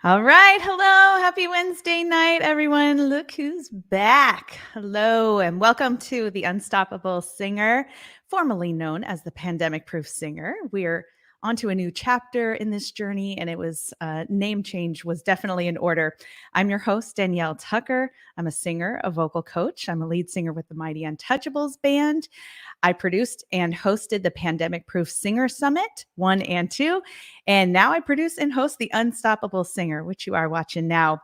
All right. Hello. Happy Wednesday night, everyone. Look who's back. Hello, and welcome to The Unstoppable Singer, formerly known as the Pandemic Proof Singer. We're onto a new chapter in this journey, and it was name change was definitely in order. I'm your host, Danielle Tucker. I'm a singer, a vocal coach. I'm a lead singer with the Mighty Untouchables band. I produced and hosted the Pandemic Proof Singer Summit 1 and 2. And now I produce and host the Unstoppable Singer, which you are watching now.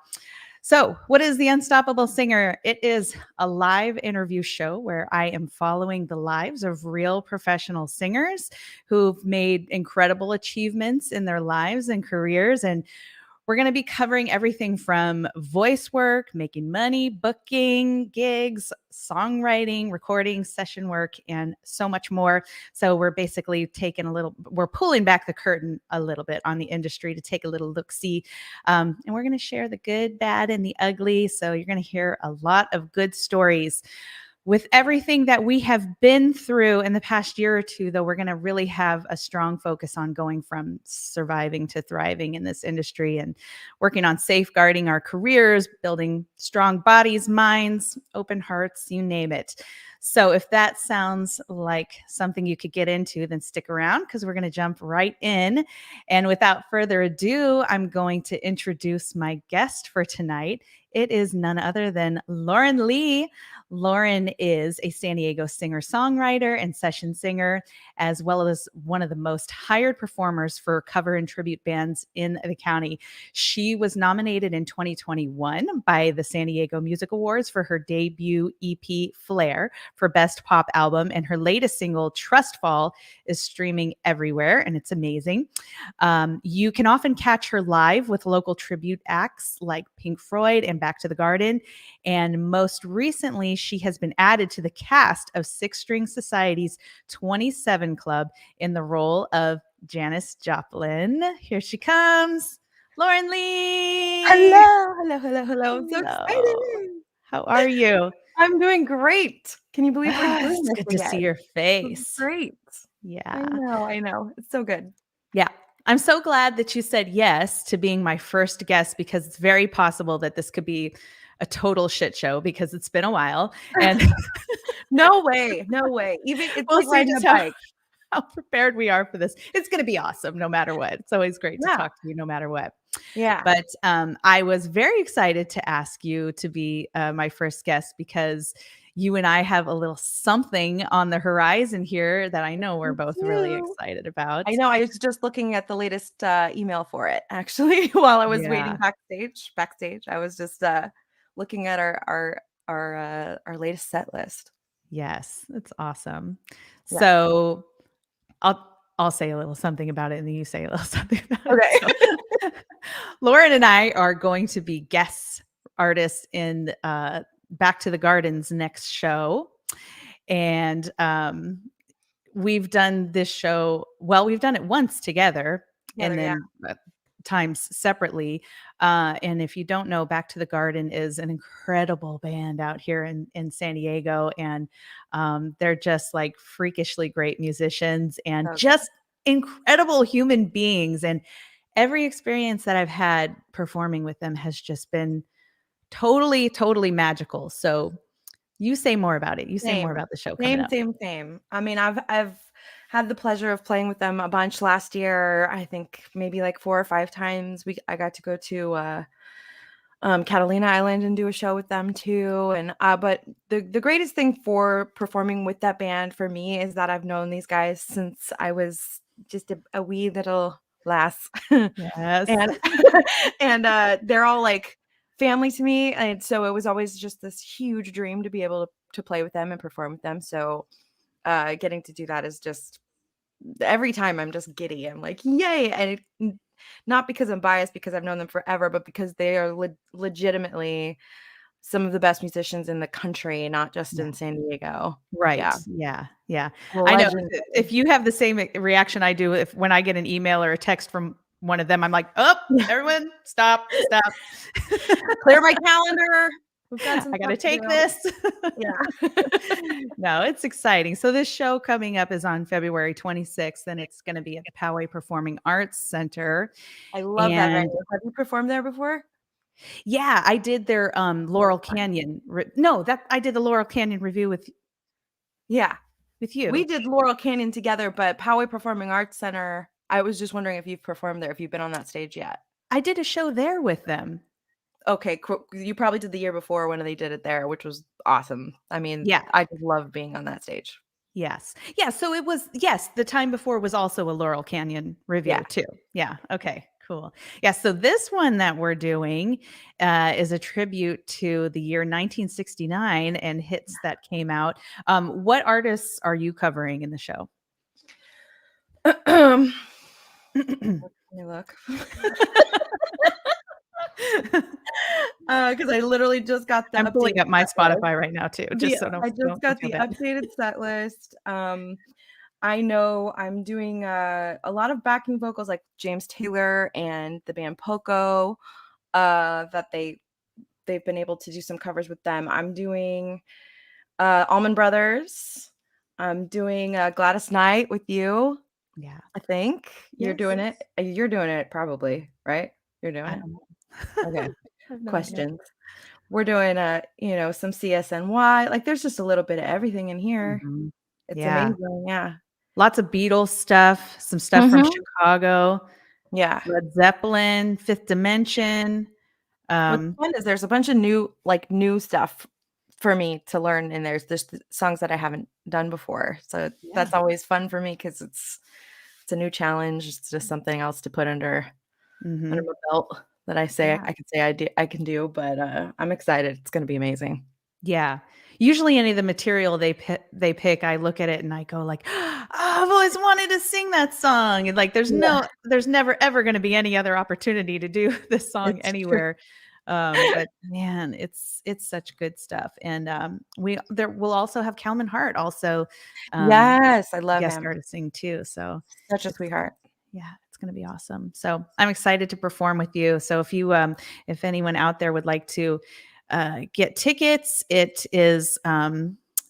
So, what is the Unstoppable Singer? It is a live interview show where I am following the lives of real professional singers who've made incredible achievements in their lives and careers. And we're going to be covering everything from voice work, making money, booking, gigs, songwriting, recording, session work, and so much more. So we're basically we're pulling back the curtain a little bit on the industry to take a little look-see. And we're going to share the good, bad, and the ugly. So you're going to hear a lot of good stories. With everything that we have been through in the past year or two, though, we're going to really have a strong focus on going from surviving to thriving in this industry and working on safeguarding our careers, building strong bodies, minds, open hearts, you name it. So if that sounds like something you could get into, then stick around because we're going to jump right in. And without further ado, I'm going to introduce my guest for tonight. It is none other than Lauren Leigh. Lauren is a San Diego singer-songwriter and session singer, as well as one of the most hired performers for cover and tribute bands in the county. She was nominated in 2021 by the San Diego Music Awards for her debut EP, Flare, for Best Pop Album, and her latest single, Trust Fall, is streaming everywhere, and it's amazing. You can often catch her live with local tribute acts like Pink Froid and Back to the Garden, and most recently, she has been added to the cast of Six String Society's 27 Club in the role of Janis Joplin. Here she comes, Lauren Leigh. Hello. I'm so excited. How are you? I'm doing great. Can you believe we're doing It's this good to see again? your It's face. great. Yeah. I know. It's so good. Yeah. I'm so glad that you said yes to being my first guest because it's very possible that this could be a total shit show because it's been a while. And No way. Even it's we'll like see riding just a bike. how prepared we are for this. It's going to be awesome no matter what. It's always great to Yeah. talk to you no matter what. Yeah. But I was very excited to ask you to be my first guest because you and I have a little something on the horizon here that I know we're both really excited about. I know. I was just looking at the latest email for it actually while I was waiting Yeah. backstage. I was just looking at our latest set list. Yes, it's awesome. Yeah. So I'll say a little something about it and then you say a little something about Okay. it. So, Lauren and I are going to be guest artists in Back to the Garden's next show. And we've done this show, well, we've done it once together and then times separately. And if you don't know, Back to the Garden is an incredible band out here in San Diego. And they're just like freakishly great musicians and just incredible human beings. And every experience that I've had performing with them has just been totally magical. So you say more about it. You say more about the show coming up. Same. I mean, I've had the pleasure of playing with them a bunch last year. I think maybe like 4 or 5 times. I got to go to Catalina Island and do a show with them too. And but the greatest thing for performing with that band for me is that I've known these guys since I was just a wee little lass. Yes. and they're all like family to me, and so it was always just this huge dream to be able to play with them and perform with them. So getting to do that is just every time I'm just giddy. I'm like, yay. And not because I'm biased because I've known them forever, but because they are legitimately some of the best musicians in the country, not just in San Diego. Right. Yeah. Well, I know if you have the same reaction I do when I get an email or a text from one of them, I'm like, oh, everyone stop. Clear my calendar. We've got some I got stuff to to take do. this. Yeah. No, it's exciting. So this show coming up is on February 26th, and it's going to be at the Poway Performing Arts Center. I love that And venue. Have you performed there before? yeah, I did their Really Laurel fun. Canyon. No, that I did the Laurel Canyon review Yeah. with you. We did Laurel Canyon together, but Poway Performing Arts Center, I was just wondering if you've performed there, if you've been on that stage yet. I did a show there with them. Okay, cool. You probably did the year before when they did it there, which was awesome. I mean, Yeah. I just love being on that stage. Yes. Yeah. So it was, yes, the time before was also a Laurel Canyon review Yeah. too. Yeah. Okay. Cool. Yeah. So this one that we're doing is a tribute to the year 1969 and hits that came out. What artists are you covering in the show? Let me look. Because I literally just got the I'm pulling updated up my set list. Spotify right now too, just so I just don't got feel the bad. updated set list. I know I'm doing a lot of backing vocals like James Taylor and the band Poco, that they've been able to do some covers with them. I'm doing Allman Brothers. I'm doing Gladys Knight with you. Yeah. I think you're Yes. doing it. You're doing it probably, right? You're doing I it. don't know. Okay. I have no idea. Questions. We're doing some CSNY. Like there's just a little bit of everything in here. Mhm. It's Yeah. amazing. Yeah. Lots of Beatles stuff, some stuff from Mhm. Chicago, Yeah. Led Zeppelin, Fifth Dimension. What's fun is there's a bunch of new stuff for me to learn, and there's just songs that I haven't done before. So that's Yeah. always fun for me because it's a new challenge. It's just something else to put under Mhm. my belt that Yeah. I can say I can do, but I'm excited. It's gonna be amazing. Yeah. Usually any of the material they pick, I look at it and I go like, "Oh, I've always wanted to sing that song." And like Yeah, there's never ever gonna be any other opportunity to do this song it's true. anywhere. But man, it's such good stuff. And we'll also have Calvin Hart also Yes, I love guest him. artisting too. So Such a it's sweetheart. yeah, it's gonna be awesome. So I'm excited to perform with you. So if anyone out there would like to get tickets, it is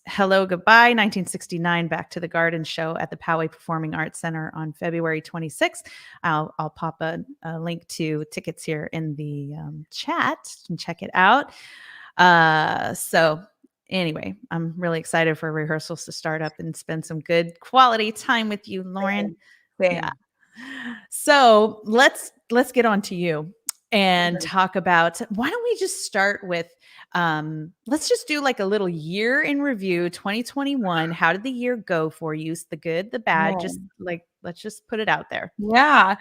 Hello Goodbye 1969 Back to the Garden show at the Poway Performing Arts Center on February 26th. I'll pop a link to tickets here in the chat and check it out. So anyway, I'm really excited for rehearsals to start up and spend some good quality time with you, Lauren. Yeah. Same. So let's get on to you and Okay. talk about, why don't we just start with let's just do like a little year in review 2021. How did the year go for you? The good, the bad, just Man. like let's just put it out there. Yeah.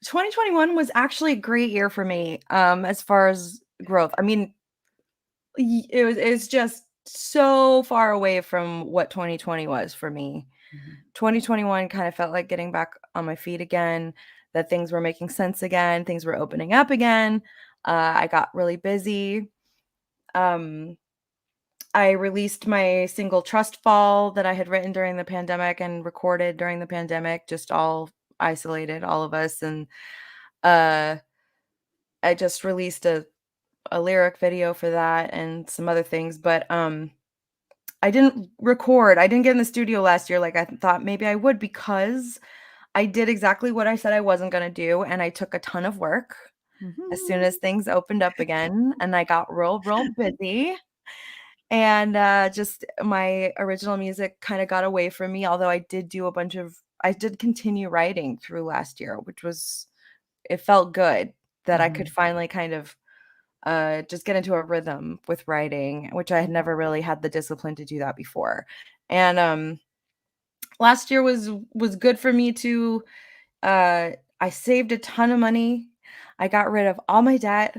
2021 was actually a great year for me, as far as growth. I mean, it's just so far away from what 2020 was for me. Mhm. 2021 kind of felt like getting back on my feet again, that things were making sense again, things were opening up again. I got really busy. Um, I released my single Trust Fall that I had written during the pandemic and recorded during the pandemic, just all isolated, all of us. And uh, I just released a lyric video for that and some other things. But I didn't record. I didn't get in the studio last year like I thought maybe I would, because I did exactly what I said I wasn't gonna do, and I took a ton of work as soon Mhm. as things opened up again, and I got real busy, and, just my original music kinda got away from me, although I did continue writing through last year, which was it felt good that I could Mhm. finally kind of, just get into a rhythm with writing, which I had Yeah. never really had the discipline to do that before, and, last year was good for me to I saved a ton of money. I got rid of all my debt.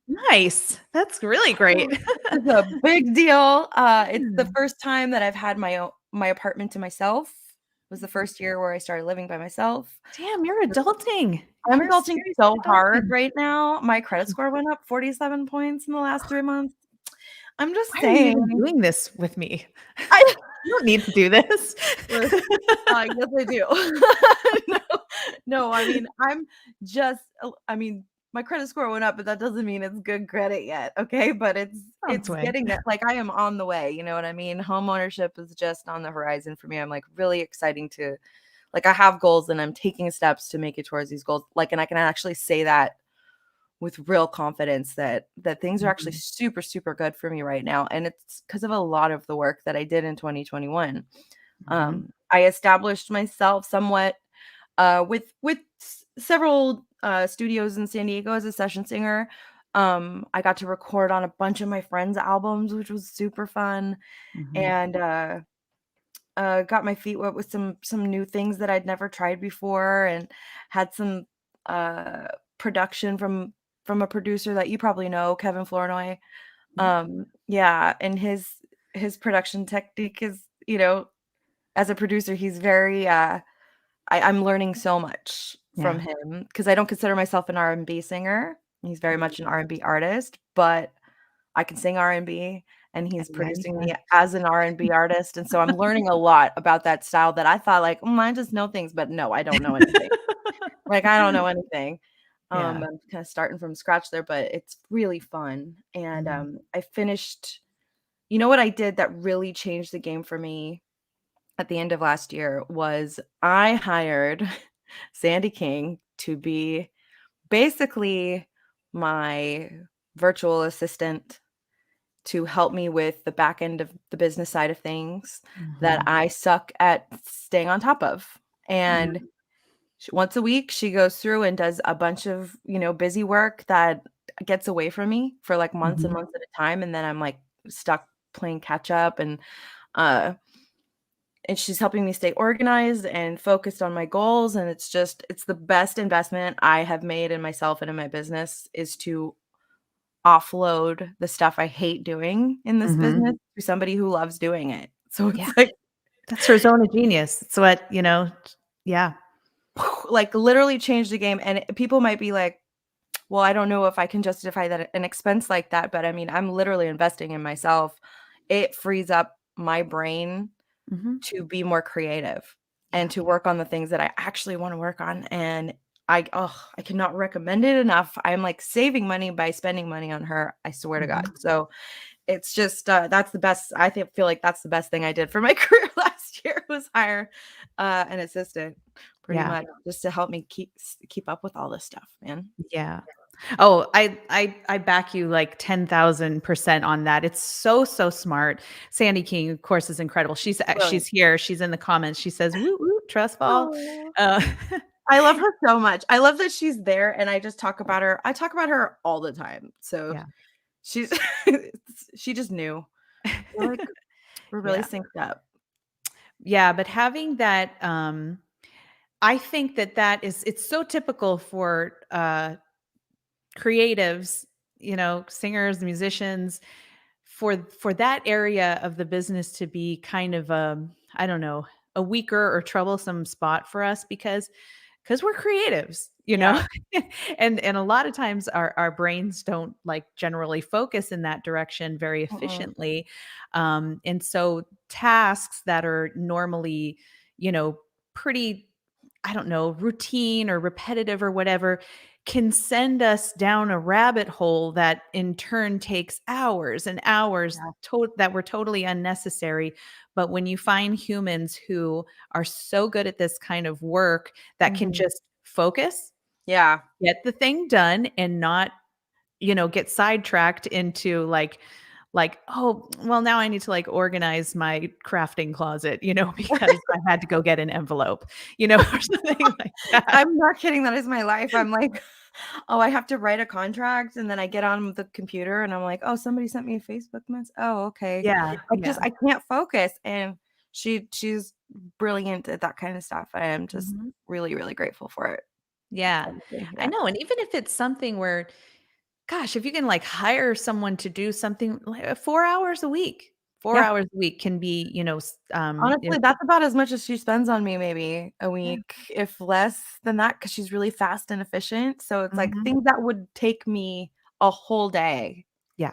Nice. That's really great. It's a big deal. It's the Yeah. first time that I've had my apartment to myself. It was the first year where I started living by myself. Damn, you're adulting. I'm You're adulting seriously so hard adulting. right now. My credit score went up 47 points in the last 3 months. I'm just Why are you saying. even doing this with me? I You don't need to do this. Listen, yes, I do. No, no, I mean, I'm just I mean, my credit score went up, but that doesn't mean it's good credit yet, okay? But On its it's way. getting there. Like, I am on the way, you know what I mean? Home ownership is just on the horizon for me. I'm, like, really exciting to like, I have goals and I'm taking steps to make it towards these goals. Like, and I can actually say that with real confidence that things are actually Mhm. super, super good for me right now, and it's because of a lot of the work that I did in 2021. Mhm. I established myself somewhat with several studios in San Diego as a session singer. I got to record on a bunch of my friends' albums, which was super fun, Mhm. and got my feet wet with some new things that I'd never tried before, and had some uh, production from a producer that you probably know, Kevin Flournoy. Yeah, and his production technique is, as a producer, he's very I'm learning so much from Yeah. him because I don't consider myself an R&B singer. He's very Mhm. much an R&B artist, but I can sing R&B, and he's Yeah, you producing me can. as an R&B artist, and so I'm learning a lot about that style that I thought like, I just know things," but no, I don't know anything. Like, I don't know anything. Yeah. I'm kinda starting from scratch there, but it's really fun, and, Mhm. I finished you know what I did that really changed the game for me at the end of last year was I hired Sandy King to be basically my virtual assistant to help me with the back end of the business side of things that Mhm. I suck at staying on top of. And Mhm. once a week, she goes through and does a bunch of, busy work that gets away from me for like months and Mhm. months at a time. And then I'm like stuck playing catch up uh, and she's helping me stay organized and focused on my goals. And it's the best investment I have made in myself and in my business is to offload the stuff I hate doing in this Mhm. business to somebody who loves doing it. So Yeah. it's like That's her zone of genius. It's what, yeah. like literally change the game. And people might be like, well, I don't know if I can justify that an expense like that, but I mean, I'm literally investing in myself. It frees up my brain Mhm. to be more creative and Yeah. to work on the things that I actually want to work on. And I cannot recommend it enough. I'm like saving money by spending money on her. I swear to God. Mhm. So it's just that's the best. Feel like that's the best thing I did for my career last year was hire an assistant, pretty Yeah. much, just to help me keep up with all this stuff, man. Yeah. Oh, I back you like 10,000% on that. It's so, so smart. Sandy King, of course, is incredible. She's Brilliant. here. She's in the comments. She says, "Woo woo, trust fall." Oh. Uh, I love her so much. I love that she's there, and I just talk about her. I talk about her all the time. So yeah. she's she just knew. We're like we're really Yeah. synced up. Yeah, but having that I think that it's so typical for creatives, singers, musicians, for that area of the business to be kind of I don't know, a weaker or troublesome spot for us because we're creatives, Yeah. and a lot of times our brains don't like generally focus in that direction very Mm-mm. efficiently, and so tasks that are normally, you know, pretty, I don't know, routine or repetitive or whatever can send us down a rabbit hole that in turn takes hours and hours Yeah. that were totally unnecessary. But when you find humans who are so good at this kind of work that can Mhm. just focus, Yeah. get the thing done and not, get sidetracked into like, oh, well, now I need to like organize my crafting closet, because I had to go get an envelope, or something like that. I'm not kidding, that is my life. I'm like, "Oh, I have to write a contract," and then I get on the computer and I'm like, "Oh, somebody sent me a Facebook message. Oh, okay." Yeah, yeah. I can't focus, and she's brilliant at that kind of stuff. I am just Mhm. really, really grateful for it. Yeah. Honestly, I yeah. know, and even if it's something where, gosh, if you can, like, hire someone to do something, like, 4 hours a week, 4 Yeah. hours a week can be, Honestly, that's about as much as she spends on me maybe a yeah. week, if less than that, because she's really fast and efficient. So it's like Mhm. things that would take me a whole day Yeah.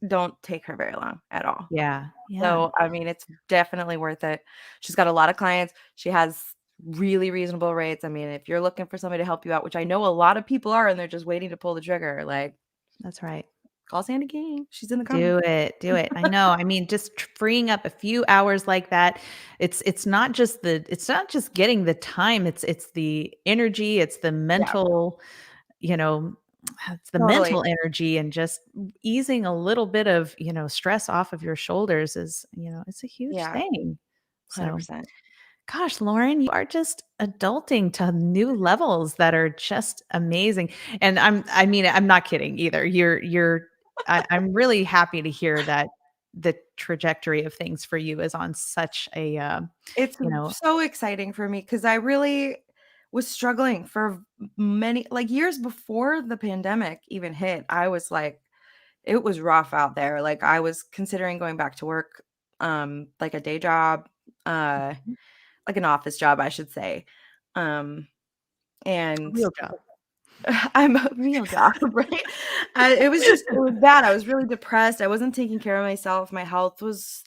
don't take her very long at all. Yeah. Yeah. So, I mean, it's definitely worth it. She's got a lot of clients. She has really reasonable rates. I mean, if you're looking for somebody to help you out, which I know a lot of people are, and they're just waiting to pull the trigger, like, That's right. call Sandy King. She's in the comments. Do it, do it. I know. I mean, just freeing up a few hours like that, it's not just getting the time, it's the energy, it's the Yeah, mental, you know, it's the totally. mental energy and just easing a little bit of, stress off of your shoulders is, it's a huge Yeah, thing. So, 100%. gosh, Lauren, you are just adulting to new levels that are just amazing. And I'm not kidding either. I'm really happy to hear that the trajectory of things for you is on such a, It's you know, so exciting for me because I really was struggling for many like, years before the pandemic even hit. I was like it was rough out there. Like, I was considering going back to work, like a day job, uh, Mhm. like an office job, I should say. Um, A and real job. I'm a real job, right? It was bad. I was really depressed. I wasn't taking care of myself. My health was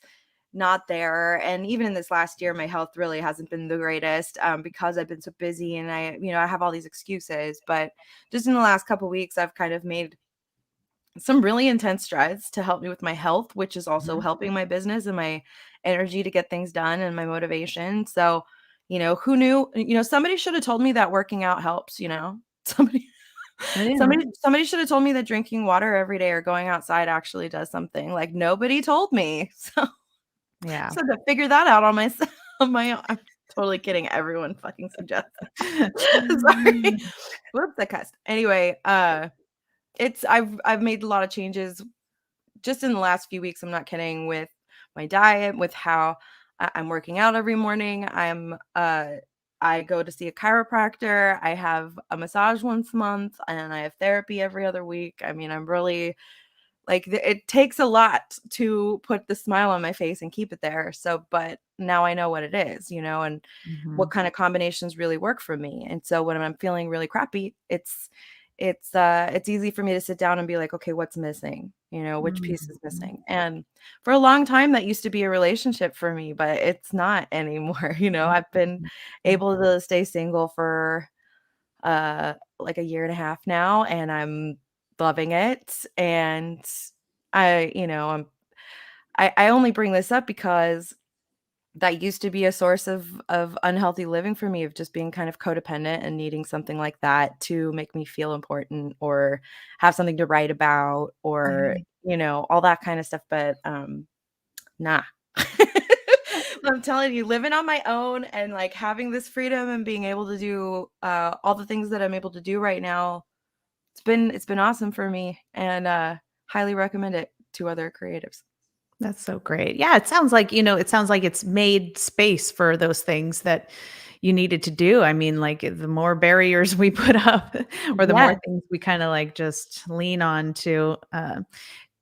not there. And even in this last year, my health really hasn't been the greatest, because I've been so busy and I have all these excuses. But just in the last couple weeks, I've kind of made some really intense strides to help me with my health, which is also Mhm. helping my business and my energy to get things done and my motivation. So, who knew, somebody should have told me that working out helps. Somebody Yeah. somebody should have told me that drinking water every day or going outside actually does something. Like nobody told me. Yeah. So to figure that out on myself on my own. I'm totally kidding. Everyone fucking suggests that. Sorry. Whoops, I cussed. Anyway, I've made a lot of changes just in the last few weeks, I'm not kidding, with my diet, with how I'm working out every morning. I go to see a chiropractor. I have a massage once a month, and I have therapy every other week. I mean, I'm really like it takes a lot to put the smile on my face and keep it there. So, but now I know what it is, and what Mhm. kind of combinations really work for me. And so when I'm feeling really crappy, it's easy for me to sit down and be like, okay, what's missing? Which piece is Mhm. missing? And for a long time that used to be a relationship for me, but it's not anymore. I've been Mhm. able to stay single for like a year and a half now, and I'm loving it. And I only bring this up because that used to be a source of unhealthy living for me, of just being kind of codependent and needing something like that to make me feel important or have something to write about or, Yeah. all that kind of stuff. But nah. I'm telling you, living on my own and like having this freedom and being able to do all the things that I'm able to do right now, it's been awesome for me, and highly recommend it to other creatives. That's so great. Yeah, it sounds like it's made space for those things that you needed to do. I mean, like the more barriers we put up or the more Yes. things we kind of like just lean on to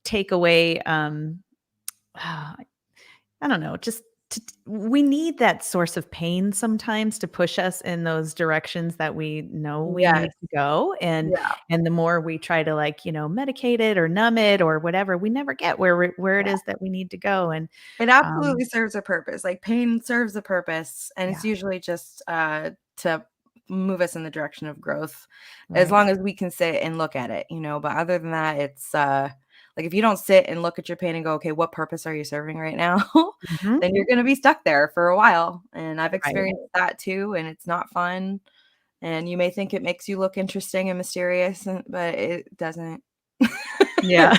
take away I don't know, just we need that source of pain sometimes to push us in those directions that we know we Yes. need to go, Yeah. and the more we try to, like, medicate it or numb it or whatever, we never get where it Yeah. is that we need to go, and, It um absolutely serves a purpose. Like, pain serves a purpose, and it's yeah, usually just, to move us in the direction of growth, as right. long as we can sit and look at it. But other than that, it's, like, if you don't sit and look at your pain and go, "Okay, what purpose are you serving right now?" Mhm. Then you're gonna be stuck there for a while, and I've Right. experienced that too, and it's not fun, and you may think it makes you look interesting and mysterious, but it doesn't. Yeah.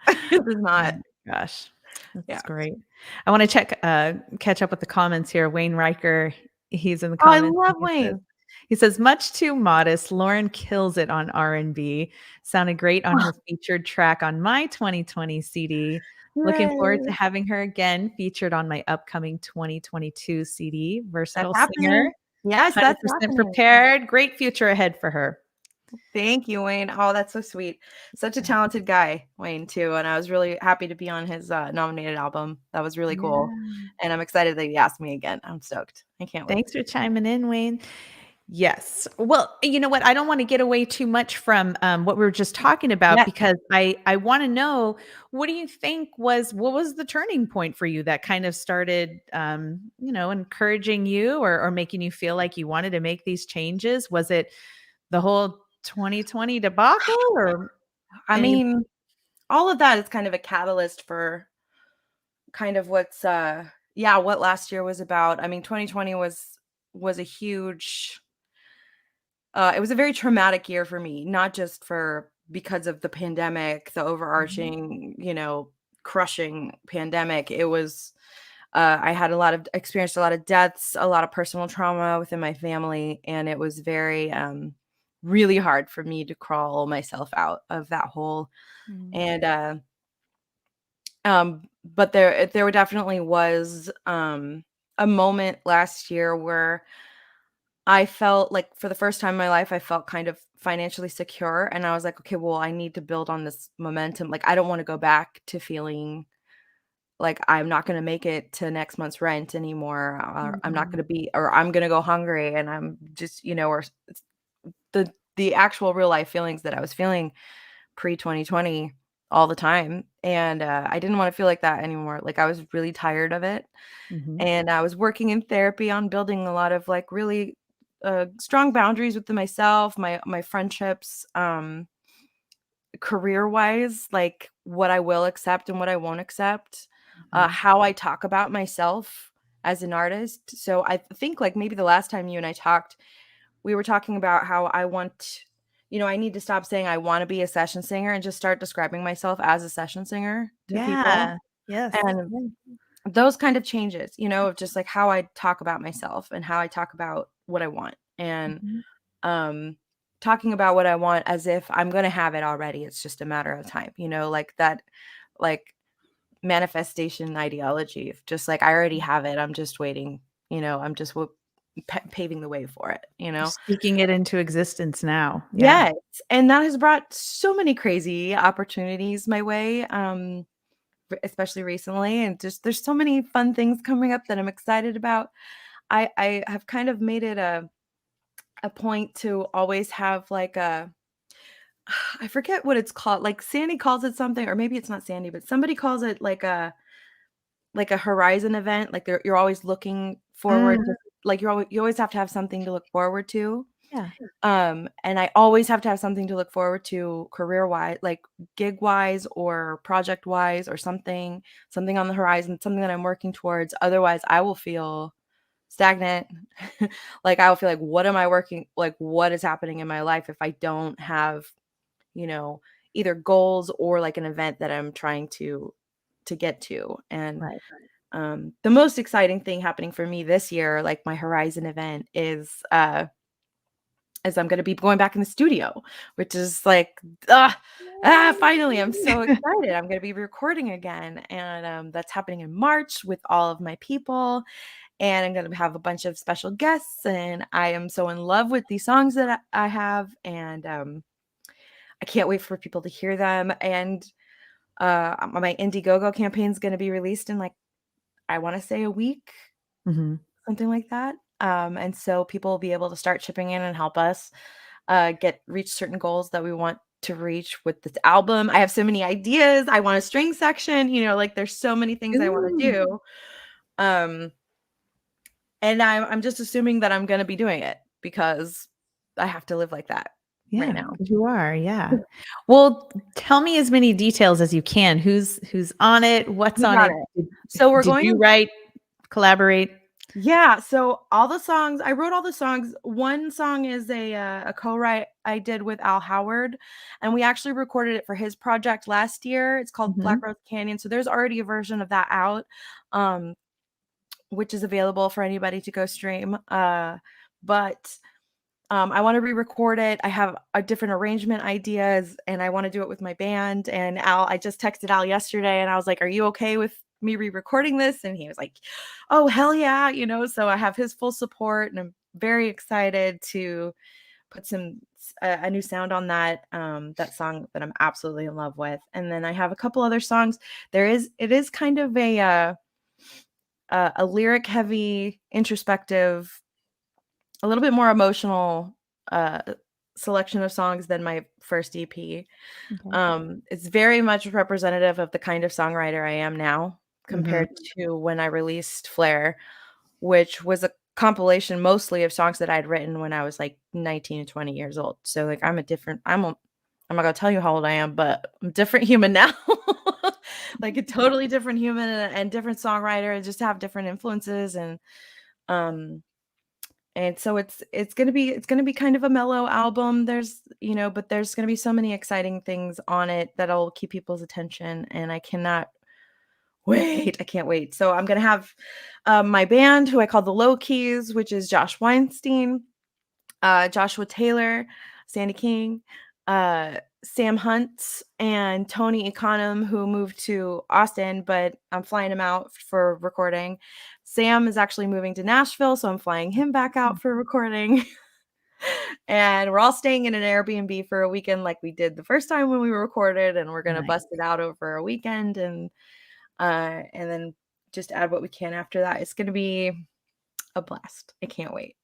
It does Oh not. my gosh. Yeah. That's great. I wanna catch up with the comments here. Wayne Riker, he's in the Oh, I comments, and love says Wayne. he says, "Much too modest. Lauren kills it on R&B. Sounded great on her featured track on my 2020 CD. Looking forward to Yay. having her again featured on my upcoming 2022 CD. That's Versatile singer, happening. Yes, that's 100% happening. prepared. Great future ahead for her." Thank you, Wayne. Oh, that's so sweet. Such a Yeah. talented guy, Wayne, too, and I was really happy to be on his, nominated album. That was really cool, Yeah. and I'm excited that he asked me again. I'm stoked. I can't wait. Thanks for chiming in, Wayne. Yes. Well, you know what? I don't want to get away too much from what we were just talking about Yeah. because I want to know, what do you think what was the turning point for you that kind of started encouraging you or making you feel like you wanted to make these changes? Was it the whole 2020 debacle or I any? mean, all of that is kind of a catalyst for kind of what last year was about. I mean, 2020 was a huge it was a very traumatic year for me, not just for because of the pandemic, the Mhm. overarching, crushing pandemic. It was I had experienced a lot of deaths, a lot of personal trauma within my family, and it was very really hard for me to crawl myself out of that hole. Mm. And but there definitely was a moment last year where I felt like for the first time in my life, I felt kind of financially secure, and I was like, "Okay, well, I need to build on this momentum." Like, I don't wanna go back to feeling like I'm not gonna make it to next month's rent anymore, or I'm not Mhm. gonna be or I'm gonna go hungry, and I'm just, or the actual real life feelings that I was feeling pre-2020 all the time, and, I didn't wanna feel like that anymore. Like, I was really tired of it. Mhm. And I was working in therapy on building a lot of, like, really, strong boundaries with myself, my friendships, career-wise, like, what I will accept and what I won't accept, Mhm. how I talk about myself as an artist. So I think, like, maybe the last time you and I talked, we were talking about how I need to stop saying I wanna be a session singer and just start describing myself as a session singer to people. Yeah. Yes. And Yeah. those kind of changes, of just, like, how I talk about myself and how I talk about what I want, and, Mhm. um, talking about what I want as if I'm gonna have it already, it's just a matter of time, like that, like, manifestation ideology of just, like, I already have it, I'm just waiting, I'm just w pa paving the way for it, you know? Speaking it into existence now. Yeah. Yes, and that has brought so many crazy opportunities my way, especially recently, and just there's so many fun things coming up that I'm excited about. I have kind of made it a point to always have like a I forget what it's called. Like Sandy calls it something, or maybe it's not Sandy, but somebody calls it like a horizon event. Like you're always looking forward Mm, to, like you always have to have something to look forward to. yeah. And I always have to have something to look forward to career-wise, like gig-wise or project-wise or something on the horizon, something that I'm working towards. Otherwise, I will feel stagnant. Like, I will feel like, what am I working like, what is happening in my life if I don't have, you know, either goals or, like, an event that I'm trying to get to, and, Right. the most exciting thing happening for me this year, like, my Horizon event is I'm gonna be going back in the studio, which is like, finally, I'm so excited. I'm gonna be recording again, and, that's happening in March with all of my people, and I'm gonna have a bunch of special guests, and I am so in love with these songs that I have, and, I can't wait for people to hear them, and, my Indiegogo campaign is gonna be released in, like, I wanna say a week, Mhm. something like that, and so people will be able to start chipping in and help us reach certain goals that we want to reach with this album. I have so many ideas. I want a string section, like there's so many things I want to Ooh. do. Um, and I'm just assuming that I'm gonna be doing it because I have to live like that right Yeah, now. you are, yeah. Well, tell me as many details as you can. Who's on it? What's You on got it? it. Did So we're did going you to write, collaborate? Yeah, so all the songs I wrote all the songs. One song is a co-write I did with Al Howard, and we actually recorded it for his project last year. It's called Black Mhm. Rose Canyon, so there's already a version of that out, um, which is available for anybody to go stream. But I want to re-record it. I have a different arrangement ideas, and I want to do it with my band. And I just texted Al yesterday, and I was like, "Are you okay with me re-recording this?" And he was like, "Oh, hell yeah!" So I have his full support, and I'm very excited to put a new sound on that song that I'm absolutely in love with. And then I have a couple other songs. It is kind of a lyric heavy, introspective a little bit more emotional selection of songs than my first EP. Okay. It's very much representative of the kind of songwriter I am now Mhm. compared to when I released Flare, which was a compilation mostly of songs that I'd written when I was like 19 to 20 years old. So like I'm not gonna tell you how old I am, but I'm a different human now. Like a totally different human and different songwriter, and just have different influences um and so it's gonna be kind of a mellow album. But there's gonna be so many exciting things on it that'll keep people's attention, and I cannot wait. I can't wait. So I'm gonna have my band, who I call the Low Keys, which is Josh Weinstein, Joshua Taylor, Sandy King, Sam Hunt, and Tony Econom, who moved to Austin, but I'm flying him out for recording. Sam is actually moving to Nashville, so I'm flying him back out for recording. And we're all staying in an Airbnb for a weekend like we did the first time when we recorded, and we're gonna Nice. bust it out over a weekend and then just add what we can after that. It's gonna be a blast. I can't wait.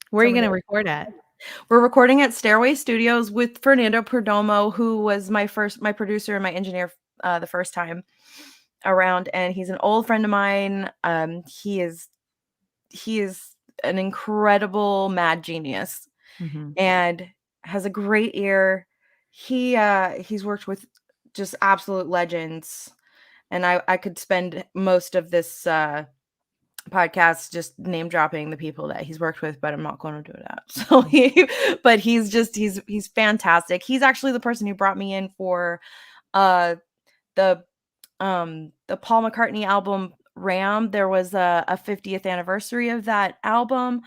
Where are So you many gonna record at? We're recording at Stairway Studios with Fernando Perdomo, who was my producer and my engineer the first time around, and he's an old friend of mine. He is an incredible mad genius Mhm. and has a great ear. He's worked with just absolute legends, and I could spend most of this podcast just name dropping the people that he's worked with, but I'm not going to do that. So but he's fantastic. He's actually the person who brought me in for uh the the Paul McCartney album Ram. There was a 50th anniversary of that album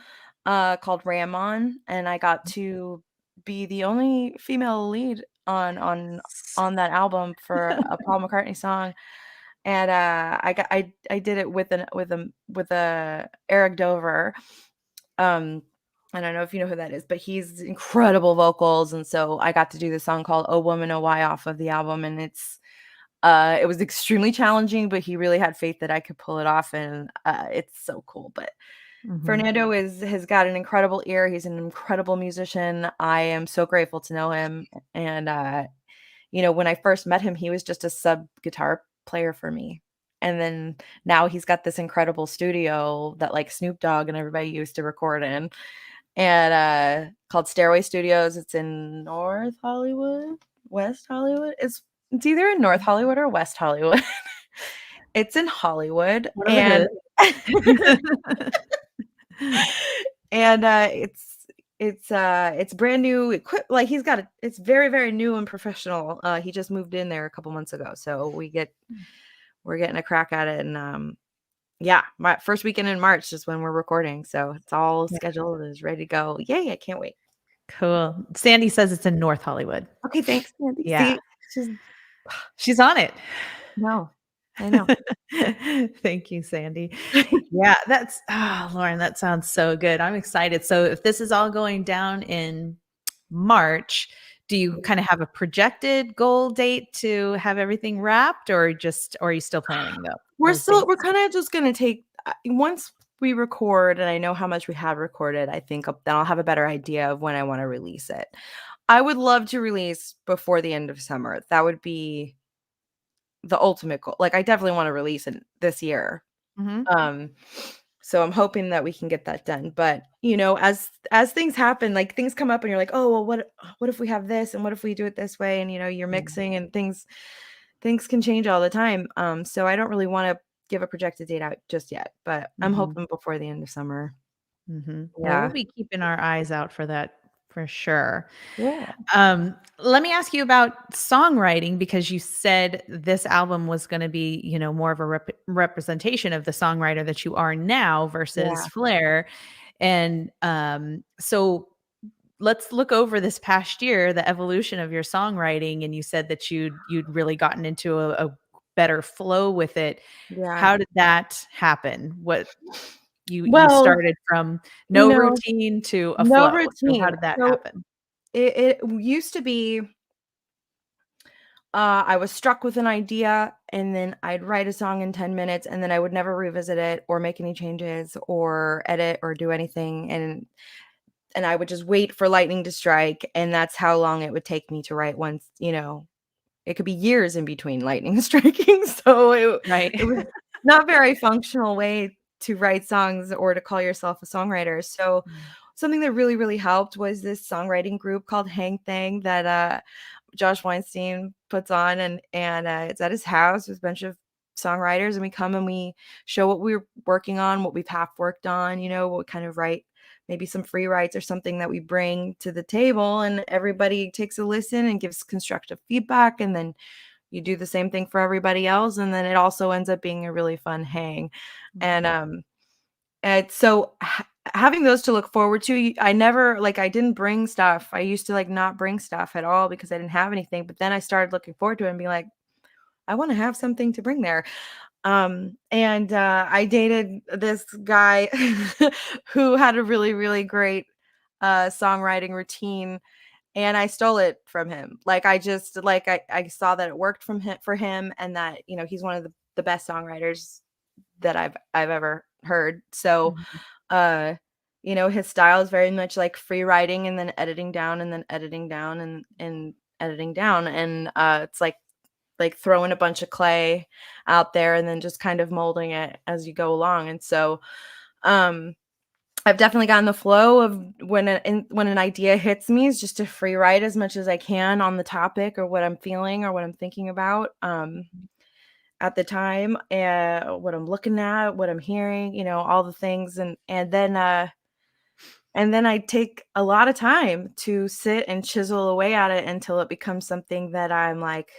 called Ram On, and I got to be the only female lead on that album for a Paul McCartney song. And I did it with Eric Dover. I don't know if you know who that is, but he's incredible vocals, and so I got to do the song called "Oh Woman, Oh Why" off of the album, and it was extremely challenging, but he really had faith that I could pull it off, and it's so cool. But Mhm. Fernando has got an incredible ear. He's an incredible musician. I am so grateful to know him, and when I first met him, he was just a sub guitar player for me. And then now he's got this incredible studio that like Snoop Dogg and everybody used to record in, and called Stairway Studios. It's in North Hollywood, West Hollywood. It's either in North Hollywood or West Hollywood. It's in Hollywood, One of the and hood. and it's brand new like it's very, very new and professional. He just moved in there a couple months ago, so we're getting a crack at it. And yeah, my first weekend in March is when we're recording, so it's all Yeah. scheduled, is ready to go. Yay, I can't wait. Cool. Sandy says it's in North Hollywood. Okay, thanks, Sandy. Yeah. See, she's She's on it. no, I know. Thank you, Sandy. Yeah, Lauren, that sounds so good. I'm excited. So if this is all going down in March, do you kind of have a projected goal date to have everything wrapped, or are you still planning those We're dates? kind of just gonna take once we record and I know how much we have recorded, I think then I'll have a better idea of when I want to release it. I would love to release before the end of summer. That would be the ultimate goal. Like I definitely want to release it this year. Mhm. Um, so I'm hoping that we can get that done. But as things happen, like things come up and you're like, oh well, what if we have this and what if we do it this way? And you're Yeah. mixing and things can change all the time. So I don't really want to give a projected date out just yet, but I'm Mhm. hoping before the end of summer. Well, we'll Yeah. be keeping our eyes out for that for sure. Yeah. Let me ask you about songwriting because you said this album was going to be, more of a representation of the songwriter that you are now versus Yeah. Flair. And so let's look over this past year, the evolution of your songwriting. And you said that you'd really gotten into a better flow with it. Yeah. How did that happen? What you Well, started from you no know, routine to a no flow. So how routine. did that So happen? it used to be I was struck with an idea and then I'd write a song in 10 minutes and then I would never revisit it or make any changes or edit or do anything. And and I would just wait for lightning to strike, and that's how long it would take me to write once, it could be years in between lightning striking, so Right. it was not very functional way to write songs or to call yourself a songwriter. So Mm. something that really, really helped was this songwriting group called Hang Thang that Josh Weinstein puts on, and it's at his house with a bunch of songwriters, and we come and we show what we're working on, what we've half worked on, what kind of write, maybe some free writes or something that we bring to the table, and everybody takes a listen and gives constructive feedback, and then you do the same thing for everybody else, and then it also ends up being a really fun hang. Mm. And so having those to look forward to, I never, like, I didn't bring stuff. I used to like not bring stuff at all because I didn't have anything. But then I started looking forward to it and being like, I want to have something to bring there. And I dated this guy who had a really, really great songwriting routine, and I stole it from him. Like, I just like I saw that it worked from him for him, and that he's one of the best songwriters that I've ever heard. So Mhm. uh his style is very much like free writing and then editing down and then editing down and editing down, and it's like throwing a bunch of clay out there and then just kind of molding it as you go along. And so um I've definitely gotten the flow of when an idea hits me is just to free write as much as I can on the topic or what I'm feeling or what I'm thinking about at the time, what I'm looking at, what I'm hearing, all the things, and then I take a lot of time to sit and chisel away at it until it becomes something that I'm like,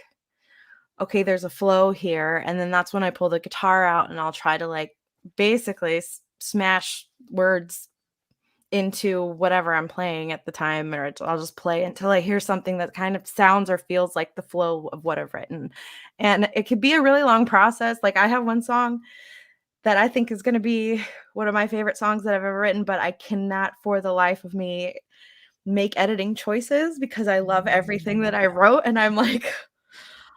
okay, there's a flow here. And then that's when I pull the guitar out and I'll try to like basically smash words into whatever I'm playing at the time, or I'll just play until I hear something that kind of sounds or feels like the flow of what I've written. And it could be a really long process. Like, I have one song that I think is going to be one of my favorite songs that I've ever written, but I cannot for the life of me make editing choices because I love everything that I wrote, and I'm like,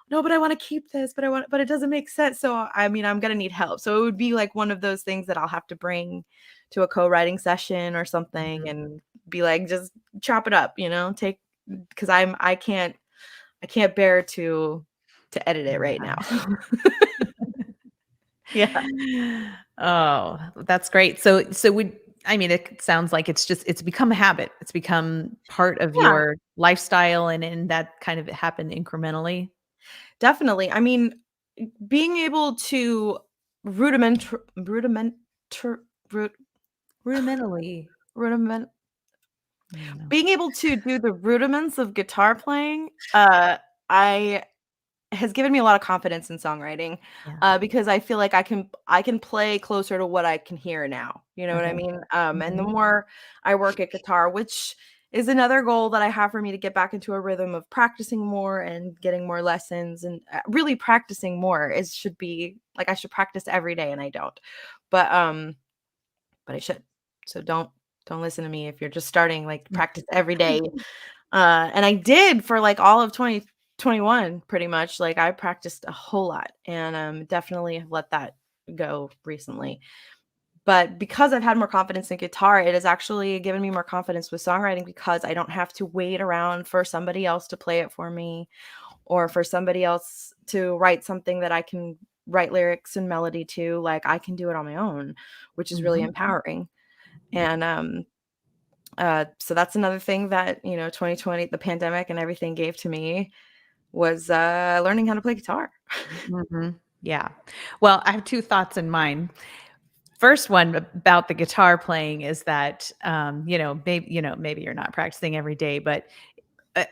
no, but I want to keep this, but it doesn't make sense. So, I mean, I'm going to need help. So it would be like one of those things that I'll have to bring to a co-writing session or something Mhm. and be like, just chop it up, take, because I can't bear to edit it right now. Yeah. Oh, that's great. So would I mean, it sounds like it's become a habit. It's become part of Yeah, your lifestyle and that kind of happened incrementally? definitely. I mean, being able to rudiment rudiment rud, Rudimentally. rudiment I don't know. being able to do the rudiments of guitar playing, I has given me a lot of confidence in songwriting, Yeah. because I feel like I can play closer to what I can hear now, you know what I Okay. mean? And the Mhm. more I work at guitar, which is another goal that I have for me to get back into a rhythm of practicing more and getting more lessons and really practicing more is should be like I should practice every day and I don't. But but I should. So don't listen to me if you're just starting, like, practice every day. And I did for, like, all of 2021 pretty much. Like, I practiced a whole lot and definitely have let that go recently. But because I've had more confidence in guitar, it has actually given me more confidence with songwriting because I don't have to wait around for somebody else to play it for me or for somebody else to write something that I can write lyrics and melody to. Like, I can do it on my own, which is really Mhm. empowering. And so that's another thing that 2020, the pandemic and everything gave to me was learning how to play guitar. Mhm. Yeah. Well, I have 2 thoughts in mind. First one about the guitar playing is that, maybe you're not practicing every day, but,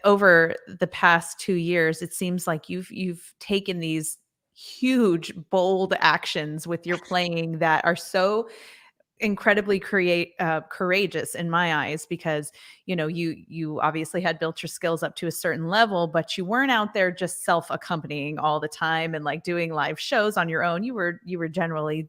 over the past 2 years, it seems like you've taken these huge, bold actions with your playing that are so incredibly courageous in my eyes because you obviously had built your skills up to a certain level, but you weren't out there just self accompanying all the time and like doing live shows on your own. You were generally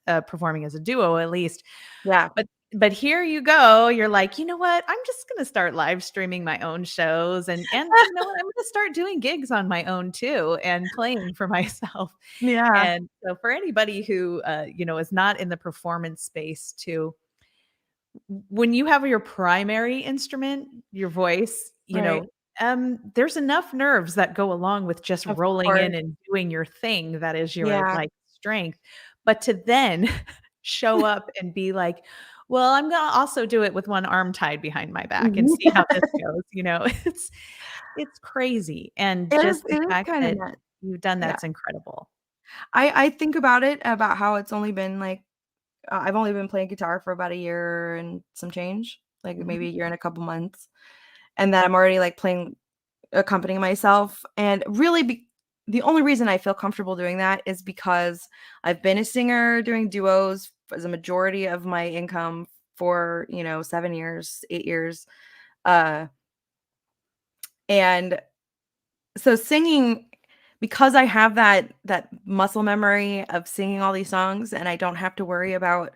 performing as a duo at least. Yeah. But here you go, you're like, "You know what? I'm just gonna start live streaming my own shows, and you know what? I'm gonna start doing gigs on my own too and playing for myself." Yeah. And so for anybody who, is not in the performance space when you have your primary instrument, your voice, Right. there's enough nerves that go along with just Of rolling course. in and doing your thing that is your, Yeah. like, strength. But to then show up and be like, "Well, I'm gonna also do it with one arm tied behind my back and Mhm. see how this goes," it's crazy, and just the It is fact kinda that nuts. you've done Yeah. that's incredible. I think about it, about how it's only been, like, I've only been playing guitar for about a year and some change, like, maybe Mhm, a year and a couple months, and that I'm already, like, playing accompanying myself, and really the only reason I feel comfortable doing that is because I've been a singer doing duos as a majority of my income for, 7 years, 8 years, uh, and so singing, because I have that muscle memory of singing all these songs, and I don't have to worry about,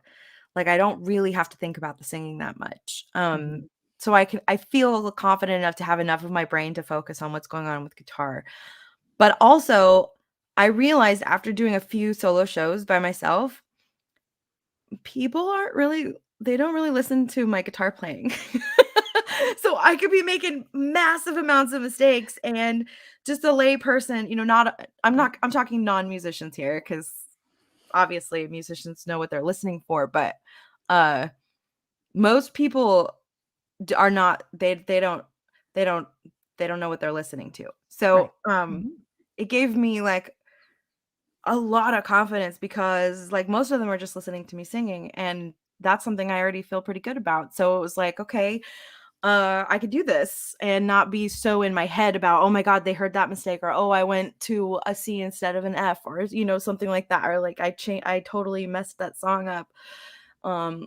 like, I don't really have to think about the singing that much, mhm, so I feel confident enough to have enough of my brain to focus on what's going on with guitar. But also, I realized after doing a few solo shows by myself, people aren't really they don't really listen to my guitar playing. So I could be making massive amounts of mistakes, and just a lay person, I'm talking non-musicians here, because obviously musicians know what they're listening for, but uh most people are not, they don't they don't know what they're listening to. right. So Mhm, it gave me, like, a lot of confidence, because, like, most of them are just listening to me singing, and that's something I already feel pretty good about. So it was like, okay, I could do this and not be so in my head about, oh my God, they heard that mistake, or oh, I went to a C instead of an F, or something like that, or like I totally messed that song up, um,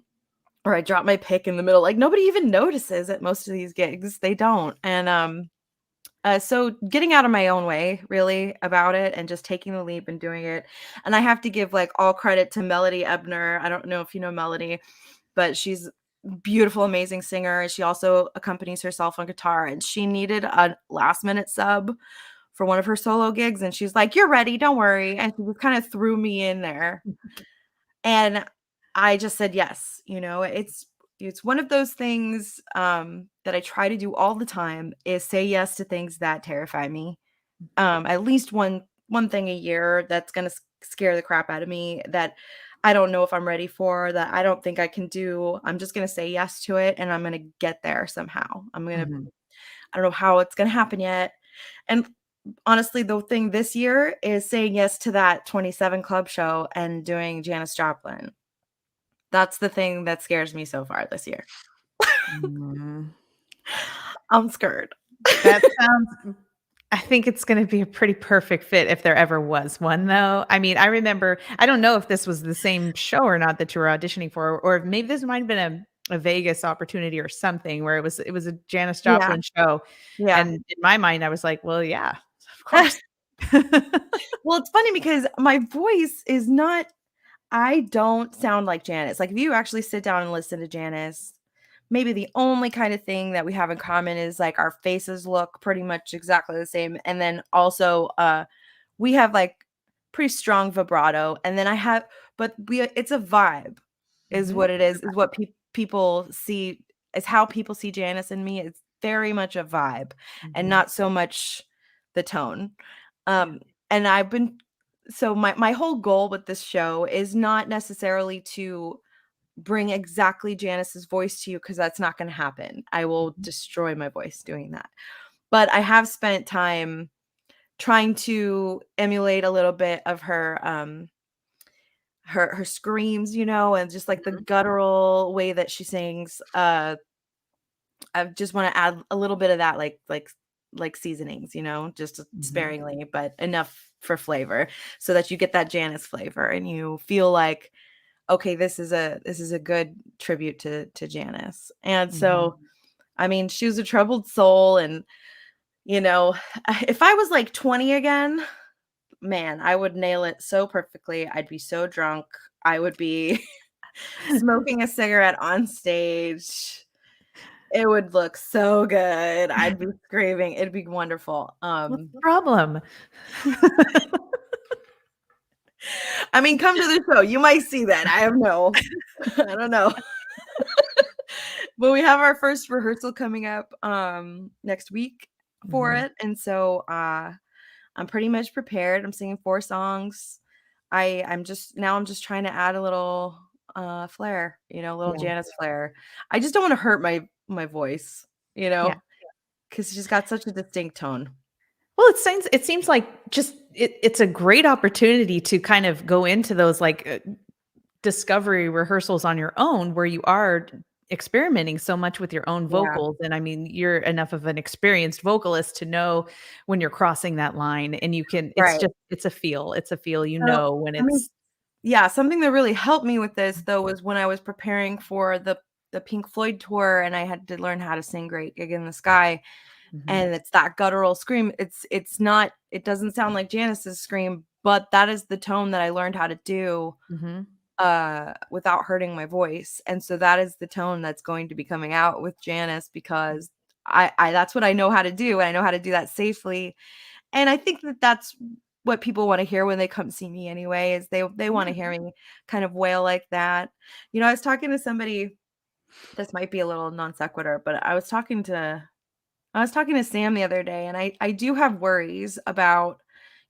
or I dropped my pick in the middle. Like, nobody even notices at most of these gigs. They don't, and so getting out of my own way really about it and just taking the leap and doing it. And I have to give, like, all credit to Melody Ebner. I don't know if you know Melody, but she's a beautiful, amazing singer. She also accompanies herself on guitar, and she needed a last minute sub for one of her solo gigs. And she's like, "You're ready, don't worry." And she just kind of threw me in there. And I just said yes. It's one of those things, that I try to do all the time, is say yes to things that terrify me, at least one thing a year that's gonna scare the crap out of me, that I don't know if I'm ready for, that I don't think I can do. I'm just gonna say yes to it, and I'm gonna get there somehow. mhm. I don't know how it's gonna happen yet. And honestly, the thing this year is saying yes to that 27 Club show and doing Janis Joplin. That's the thing that scares me so far this year. Mm. I'm scared. That sounds I think it's gonna be a pretty perfect fit if there ever was one, though. I mean, I remember I don't know if this was the same show or not that you were auditioning for, or maybe this might have been a Vegas opportunity or something where it was a Janis Yeah, Joplin show, yeah. and in my mind, I was like, "Well, yeah, of course." Well, it's funny because my voice is not I don't sound like Janis. Like, if you actually sit down and listen to Janis, maybe the only kind of thing that we have in common is, like, our faces look pretty much exactly the same, and then also, we have, like, pretty strong vibrato, and then I have but we it's a vibe is Mhm. what it is what people see, is how people see Janis and me. It's very much a vibe and Mhm. not so much the tone. Yeah. Um, and I've been so my whole goal with this show is not necessarily to bring exactly Janis's voice to you, because that's not gonna happen. I will Mhm. destroy my voice doing that. But I have spent time trying to emulate a little bit of her screams, and just, like, the Mhm. guttural way that she sings. I just wanna add a little bit of that, like seasonings, just Mhm. sparingly, but enough for flavor, so that you get that Janis flavor and you feel like, "Okay, this is a good tribute to Janis." And Mhm. so, I mean, she was a troubled soul, and, you know, if I was, like, 20 again, man, I would nail it so perfectly. I'd be so drunk. I would be smoking a cigarette on stage. It would look so good. I'd be screaming. It'd be wonderful. What's the problem? I mean, come to the show. You might see that. I have no I don't know. Well, we have our first rehearsal coming up next week for Mhm. it. And so I'm pretty much prepared. I'm singing 4 songs. I'm just trying to add a little flair, a little Yeah. Janis flair. I just don't want to hurt my voice, Yeah. because she's got such a distinct tone. Well, it seems like just it's a great opportunity to kind of go into those, like, discovery rehearsals on your own where you are experimenting so much with your own Yeah. vocals, and I mean, you're enough of an experienced vocalist to know when you're crossing that line, and you can Right. it's a feel, So, when I mean, it's yeah, something that really helped me with this though was when I was preparing for the Pink Floyd tour and I had to learn how to sing Great Gig in the Sky. Mhm, And it's that guttural scream. It doesn't sound like Janis's scream, but that is the tone that I learned how to do mhm, without hurting my voice. And so that is the tone that's going to be coming out with Janis because I that's what I know how to do and I know how to do that safely. And I think that that's what people want to hear when they come see me anyway is they want yeah, to hear me kind of wail like that. I was talking to somebody, this might be a little non sequitur, but I was talking to Sam the other day, and I do have worries about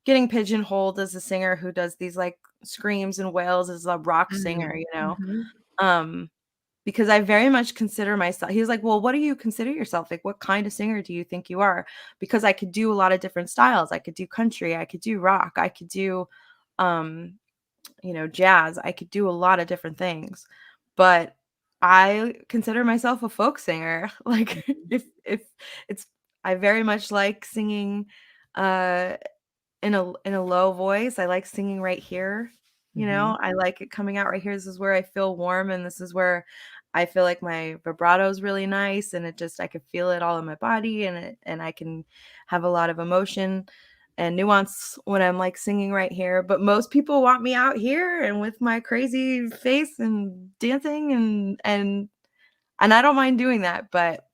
getting pigeonholed as a singer who does these, like, screams and wails as a rock singer, mm, mhm, Um, because I very much consider myself he was like, "Well, what do you consider yourself? Like, what kind of singer do you think you are?" Because I could do a lot of different styles. I could do country, I could do rock, I could do, um jazz. I could do a lot of different things, but I consider myself a folk singer. Like mhm, if it's I very much like singing uh in a low voice. I like singing right here. mhm. I like it coming out right here. This is where I feel warm and this is where I feel like my vibrato is really nice and I could feel it all in my body and I can have a lot of emotion and nuance when I'm like singing right here. But most people want me out here and with my crazy face and dancing and I don't mind doing that, but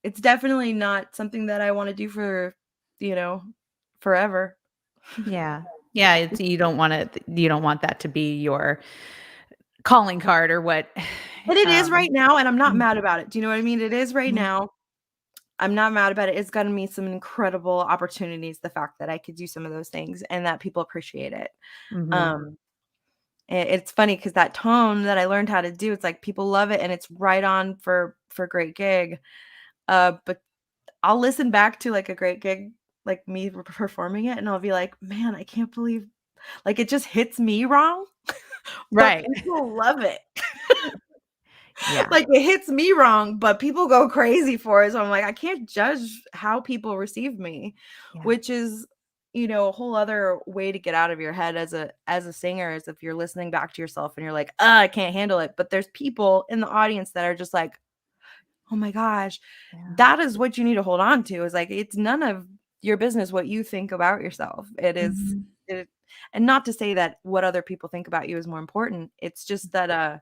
it's definitely not something that I want to do for, you know, forever. Yeah. Yeah, you don't want that to be your calling card or what. And it is um right now, and I'm not Mhm, mad about it. Do you know what I mean? It is right mhm, now. I'm not mad about it. It's gotten me some incredible opportunities, the fact that I could do some of those things and that people appreciate it. mhm. Um, it's funny because that tone that I learned how to do, it's like people love it and it's right on for Great Gig. But I'll listen back to like a Great Gig, like me performing it, and I'll be like, man, I can't believe like it just hits me wrong, but Right. people love it. Yeah. Like, it hits me wrong, but people go crazy for it, so I'm like, I can't judge how people receive me, Yeah. which is, a whole other way to get out of your head as a singer is if you're listening back to yourself and you're like, I can't handle it," but there's people in the audience that are just like, "Oh my gosh." Yeah. That is what you need to hold on to, is like, it's none of your business what you think about yourself. Mhm. It and not to say that what other people think about you is more important, it's just that,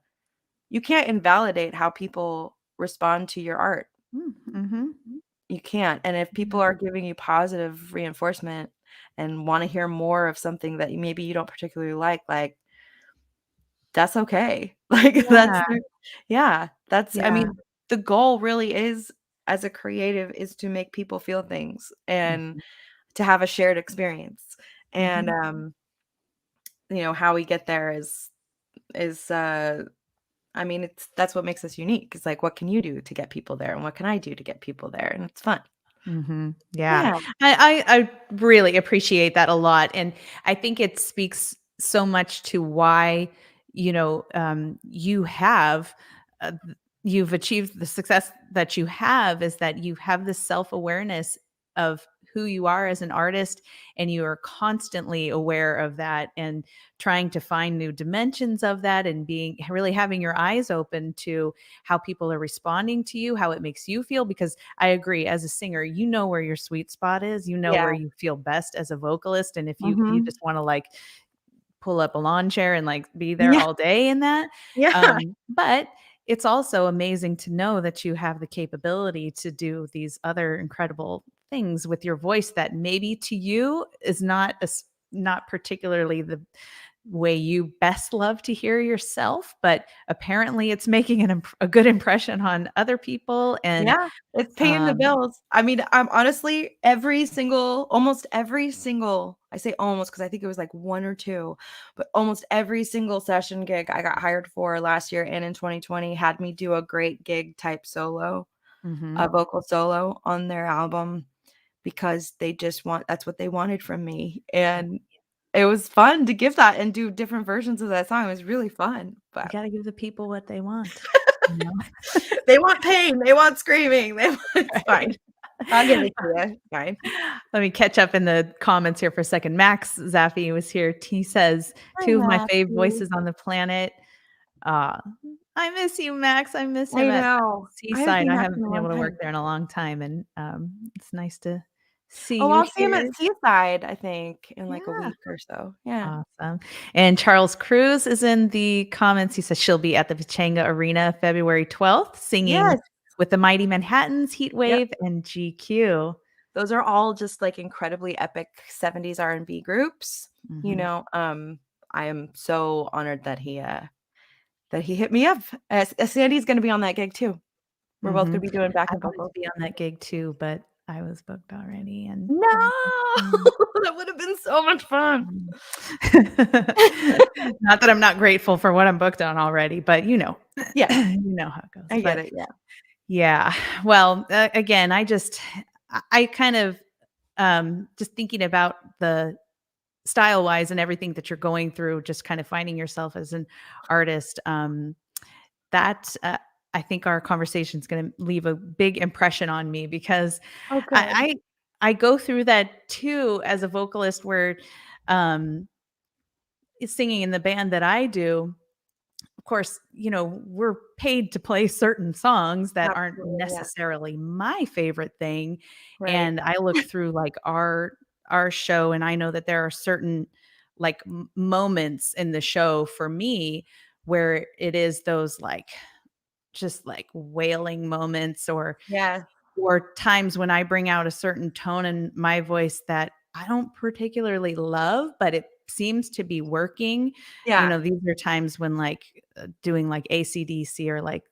you can't invalidate how people respond to your art. Mm, mhm. You can't, and if people Yeah. are giving you positive reinforcement and wanna hear more of something that maybe you don't particularly like, that's okay. Like, Yeah. yeah, I Yeah. mean, the goal really is, as a creative, is to make people feel things and Mhm, to have a shared experience, and, mhm, how we get there is I mean, that's what makes us unique. It's like, what can you do to get people there, and what can I do to get people there? And it's fun. mhm. Yeah. Yeah, I really appreciate that a lot, and I think it speaks so much to why, you have, you've achieved the success that you have, is that you have this self-awareness of who you are as an artist, and you are constantly aware of that and trying to find new dimensions of that, and being really having your eyes open to how people are responding to you, how it makes you feel, because I agree, as a singer, you know where your sweet spot is, you know yeah, where you feel best as a vocalist, and if you mhm. just want to, like, pull up a lawn chair and, like, be there Yeah, all day in that. yeah, But it's also amazing to know that you have the capability to do these other incredible things with your voice that maybe to you is not particularly way you best love to hear yourself, but apparently it's making a good impression on other people. And Yeah, it's paying the um, bills. I mean, I'm honestly almost every single, I say almost because I think it was like 1 or 2, but almost every single session gig I got hired for last year and in 2020 had me do a great gig type solo, mhm. a vocal solo on their album because that's what they wanted from me, and it was fun to give that and do different versions of that song. It was really fun, You but got to give the people what they want. You know? they want pain, they want screaming, it's fine. Right. I'll give it to you, it's fine. Let me catch up in the comments here for a second. Max Zaffi was here. He says, Hi, two of my fave Matthew. voices on the planet. Uh, I miss you, Max. I miss him I at know. I haven't Seaside. seen I Max in haven't a been long able to work time. there in a long time, and it's nice to see Oh, you I'll see him here. at Seaside, I think, in, like, a Yeah. week or so. Yeah. Awesome. And Charles Cruz is in the comments. He says she'll be at the Pachanga Arena February 12th singing Yes. with the Mighty Manhattans, Heat Yep. Wave, and GQ. Those are all just, like, incredibly epic '70s R&B groups, you Mhm. know? I am so honored that he hit me up. Sandy's gonna be on that gig too. We're both gonna Mhm. be doing I backup wanted to vocals. be on that gig too, but I was booked already and No! mm, That would've been so much fun. mm. Not that I'm not grateful for what I'm booked on already, but Yeah, you know how it goes. I get But it, yeah. yeah, well, again, I kind of just thinking about the style wise and everything that you're going through, just kind of finding yourself as an artist. That I think our conversation is going to leave a big impression on me because Oh, good. I, I go through that too as a vocalist where um, singing in the band that I do. Of course, we're paid to play certain songs that aren't Absolutely, yeah. necessarily my favorite thing. Right. And I look through like our show and I know that there are certain like moments in the show for me where it is those like just like wailing moments Yeah. or times when I bring out a certain tone in my voice that I don't particularly love, but it seems to be working. Yeah, These are times when like doing like AC/DC or like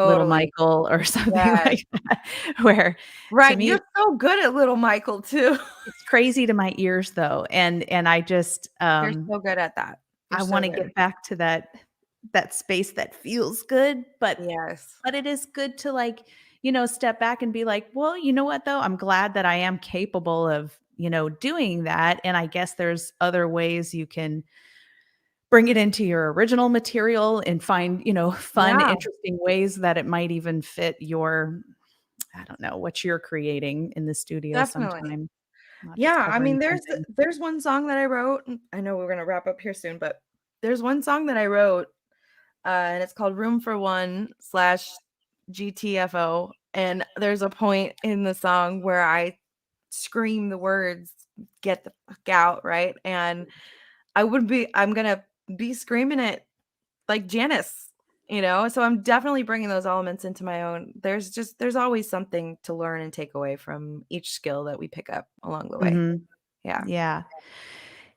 Little totally. Michael or something Yes. like that, where to Right, me you're so good at Little Michael too. it's crazy to my ears though. And I just You're so good at that. You're I so want to good. get back to that space that feels good, Yes. but it is good to like, step back and be like, well, you know what though? I'm glad that I am capable of, doing that. And I guess there's other ways you can bring it into your original material and find, fun, Yeah, interesting ways that it might even fit your, I don't know, what you're creating in the studio definitely. sometime, not just Yeah, I covering mean, something. there's one song that I wrote, I know we're gonna wrap up here soon, but there's one song that I wrote, and it's called Room for One slash GTFO, and there's a point in the song where I scream the words, "Get the fuck out," right? And I'm gonna be screaming it like Janis, So I'm definitely bringing those elements into my own. There's always something to learn and take away from each skill that we pick up along the way. Mhm. Yeah. Yeah.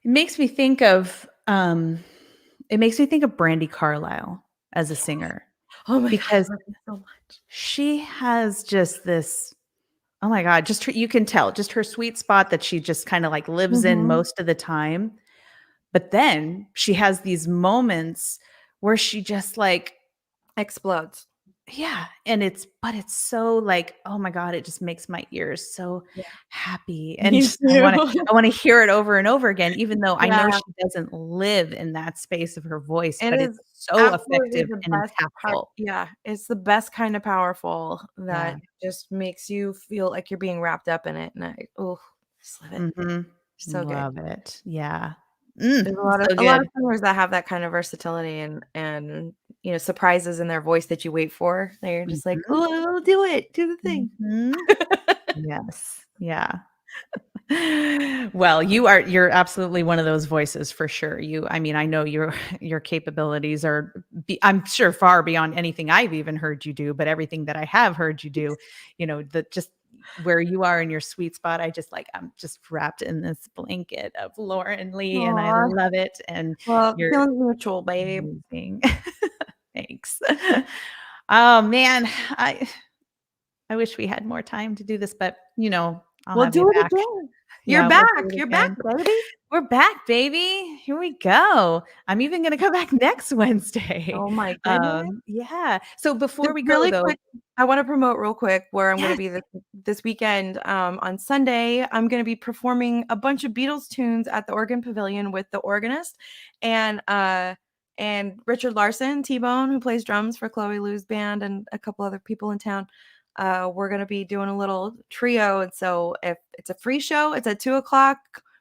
It makes me think of, Brandy Carlisle as a singer Oh my god, I because love it so much. she has just this, oh my god, just her you can tell, just her sweet spot that she just kinda, like, lives in Mhm. most of the time, but then she has these moments where she just, like Explodes. yeah, and it's so, like, oh my god, it just makes my ears so Yeah. happy, and Me just too. I wanna hear it over and over again, even though I know Yeah, she doesn't live in that space of her voice, it but it's is so absolutely effective the and best part. impactful. Yeah, it's the best kind of powerful that Yeah. just makes you feel like you're being wrapped up in it, and just love it. Mhm. So good. Love it. Yeah. There's So a lot of good. singers that have that kind of versatility and, surprises in their voice that you wait for. They're just like, Mhm. "Oh, do it. Do the thing." Mhm. Yes. Yeah. Well, you're absolutely one of those voices for sure. I mean, I know your capabilities are I'm sure far beyond anything I've even heard you do, but everything that I have heard you do, that just where you are in your sweet spot. I'm just wrapped in this blanket of Lauren Leigh, and I Aw. love it. And Well, you're feeling mutual, babe. amazing. Thanks. Oh man, I wish we had more time to do this, but I'll We'll have you do it back. again. You're Yeah, we'll do back. it You're back, again. baby. We're back, baby. Here we go. I'm even gonna come back next Wednesday. Oh my goodness. Yeah. So before we go Really though, quick, I wanna promote real quick where I'm gonna yes. be this weekend. On Sunday, I'm gonna be performing a bunch of Beatles tunes at the Organ Pavilion with the organist and Richard Larson, T-Bone, who plays drums for Chloe Lou's band and a couple other people in town. We're gonna be doing a little trio, and so if it's a free show, it's at 2:00.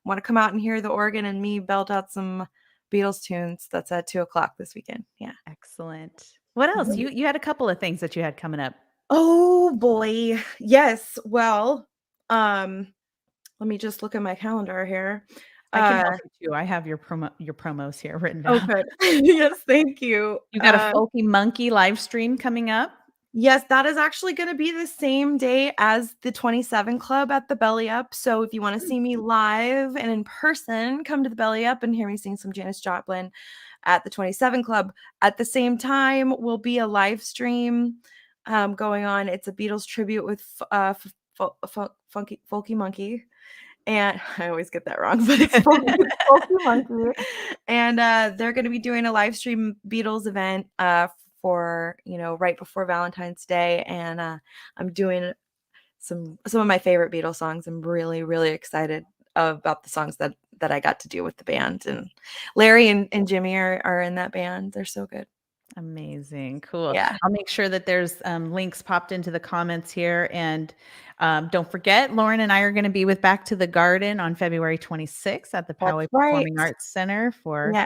Want to come out and hear the organ and me belt out some Beatles tunes? That's at 2:00 this weekend. Yeah. Excellent. What else? Mhm. You had a couple of things that you had coming up. Oh boy. Yes. Well, um, let me just look at my calendar here. I can help Uh, you too. I have your promos here written oh, down. good. Yes, thank you. You got a Folky Monkey live stream coming up? Yes, that is actually going to be the same day as the 27 Club at the Belly Up. So if you want to see me live and in person, come to the Belly Up and hear me sing some Janis Joplin at the 27 Club. At the same time, will be a live stream going on. It's a Beatles tribute with Folky Monkey. And I always get that wrong, but it's Folky Monkey. And they're going to be doing a live stream Beatles event for right before Valentine's Day, and I'm doing some of my favorite Beatles songs. I'm really really excited about the songs that I got to do with the band, and Larry and Jimmy are in that band. They're so good. Amazing. Cool. Yeah, I'll make sure that there's links popped into the comments here. And don't forget, Lauren and I are going to be with Back to the Garden on February 26th at the that's Poway right. Performing Arts Center for Yeah,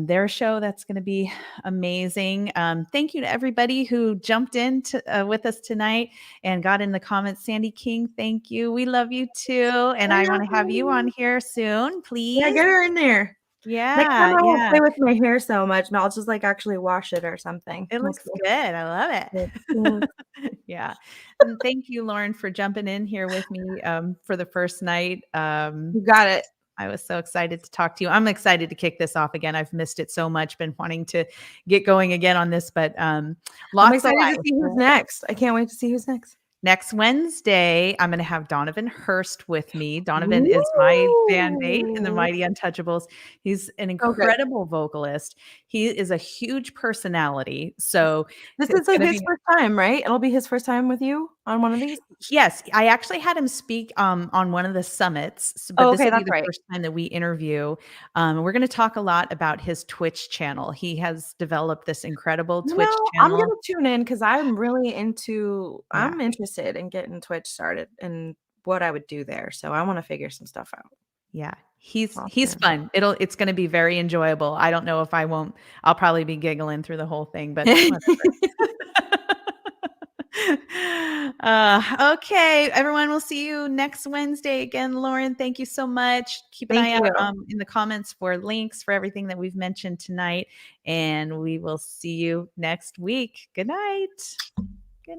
their show. That's going to be amazing. Thank you to everybody who jumped in with us tonight and got in the comments. Sandy King, thank you. We love you too. And I want to have you on here soon, yeah, please. get her in there. Next time Yeah, I won't yeah. play with my hair so much, and I'll just actually wash it or something. It We'll looks see. good. I love it. Yeah. Yeah. And thank you, Lauren, for jumping in here with me for the first night. You got it. I was so excited to talk to you. I'm excited to kick this off again. I've missed it so much, been wanting to get going again on this, but I'm lots of excited to life. see who's next. I can't wait to see who's next. Next Wednesday, I'm going to have Donovan Hurst with me. Donovan is my bandmate in the Ooh. Mighty Untouchables. He's an So good. incredible vocalist. He is a huge personality. So This is it's going to his be first time, right? It'll be his first time with you on one of these? yes, I actually had him speak, on one of the summits, but Oh, this okay, will be that's the right. first time that we interview. We're gonna talk a lot about his Twitch channel. He has developed this incredible Twitch I'm channel. gonna tune in because Yeah, I'm interested in getting Twitch started and what I would do there. So I want to figure some stuff out. yeah. He's Awesome. fun. It's gonna be very enjoyable. I don't know if I'll probably be giggling through the whole thing, but whatever. Okay, everyone, we'll see you next Wednesday again. Lauren, thank you so much. Keep an Thank eye out you. in the comments for links for everything that we've mentioned tonight, and we will see you next week. Good night.